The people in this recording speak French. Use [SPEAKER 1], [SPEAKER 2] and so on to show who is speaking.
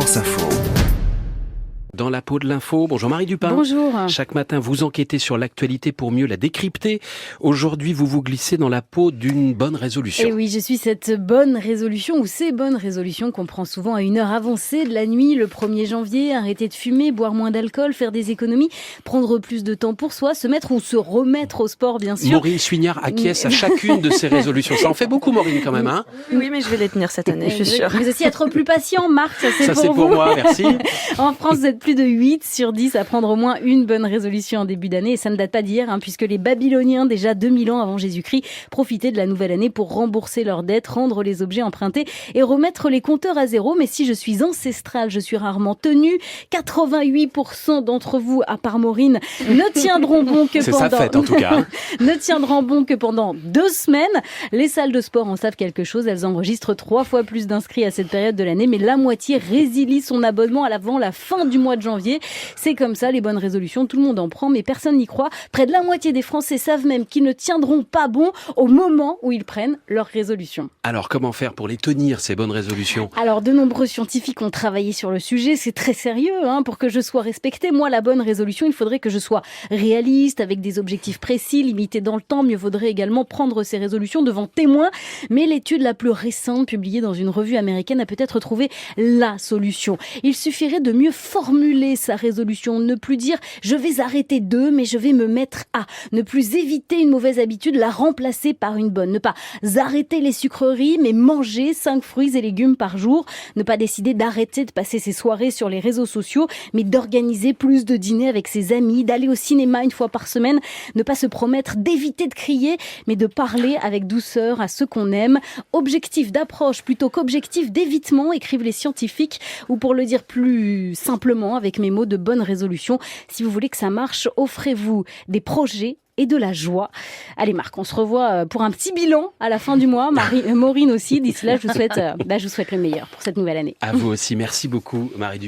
[SPEAKER 1] France Info.
[SPEAKER 2] Dans la peau de l'info, bonjour Marie Dupin.
[SPEAKER 3] Bonjour.
[SPEAKER 2] Chaque matin, vous enquêtez sur l'actualité pour mieux la décrypter. Aujourd'hui, vous vous glissez dans la peau d'une bonne résolution.
[SPEAKER 3] Et oui, je suis cette bonne résolution ou ces bonnes résolutions qu'on prend souvent à une heure avancée de la nuit, le 1er janvier, arrêter de fumer, boire moins d'alcool, faire des économies, prendre plus de temps pour soi, se mettre ou se remettre au sport, bien sûr.
[SPEAKER 2] Maureen Suignard acquiesce à chacune de ces résolutions. Ça en fait beaucoup, Maureen, quand même, hein?
[SPEAKER 4] Oui, mais je vais les tenir cette année, je suis sûre.
[SPEAKER 3] Mais aussi être plus patient, Marc, ça c'est
[SPEAKER 2] Ça,
[SPEAKER 3] pour
[SPEAKER 2] c'est
[SPEAKER 3] vous.
[SPEAKER 2] pour moi, merci.
[SPEAKER 3] En France, vous êtes plus de 8 sur 10 à prendre au moins une bonne résolution en début d'année. Et ça ne date pas d'hier, puisque les Babyloniens, déjà 2000 ans avant Jésus-Christ, profitaient de la nouvelle année pour rembourser leurs dettes, rendre les objets empruntés et remettre les compteurs à zéro. Mais si je suis ancestrale, je suis rarement tenue. 88% d'entre vous, à part Maureen, ne tiendront bon que
[SPEAKER 2] C'est
[SPEAKER 3] pendant...
[SPEAKER 2] sa fête, en tout cas.
[SPEAKER 3] ne tiendront bon que pendant 2 semaines. Les salles de sport en savent quelque chose. Elles enregistrent 3 fois plus d'inscrits à cette période de l'année, mais la moitié résilie son abonnement avant la fin du mois de janvier. C'est comme ça, les bonnes résolutions, tout le monde en prend, mais personne n'y croit. Près de la moitié des Français savent même qu'ils ne tiendront pas bon au moment où ils prennent leurs résolutions.
[SPEAKER 2] Alors, comment faire pour les tenir, ces bonnes résolutions?
[SPEAKER 3] Alors, de nombreux scientifiques ont travaillé sur le sujet. C'est très sérieux, pour que je sois respectée. Moi, la bonne résolution, il faudrait que je sois réaliste, avec des objectifs précis, limités dans le temps. Mieux vaudrait également prendre ces résolutions devant témoins. Mais l'étude la plus récente, publiée dans une revue américaine, a peut-être trouvé la solution. Il suffirait de mieux formuler sa résolution, ne plus dire « je vais arrêter de », mais « je vais me mettre à ». Ne plus éviter une mauvaise habitude, la remplacer par une bonne. Ne pas arrêter les sucreries, mais manger 5 fruits et légumes par jour. Ne pas décider d'arrêter de passer ses soirées sur les réseaux sociaux, mais d'organiser plus de dîners avec ses amis, d'aller au cinéma 1 fois par semaine. Ne pas se promettre d'éviter de crier, mais de parler avec douceur à ceux qu'on aime. Objectif d'approche plutôt qu'objectif d'évitement, écrivent les scientifiques, ou pour le dire plus simplement, avec mes mots, de bonne résolution. Si vous voulez que ça marche, offrez-vous des projets et de la joie. Allez Marc, on se revoit pour un petit bilan à la fin du mois. Maureen aussi. D'ici là, je vous souhaite le meilleur pour cette nouvelle année.
[SPEAKER 2] À vous aussi. Merci beaucoup, Marie Dupin.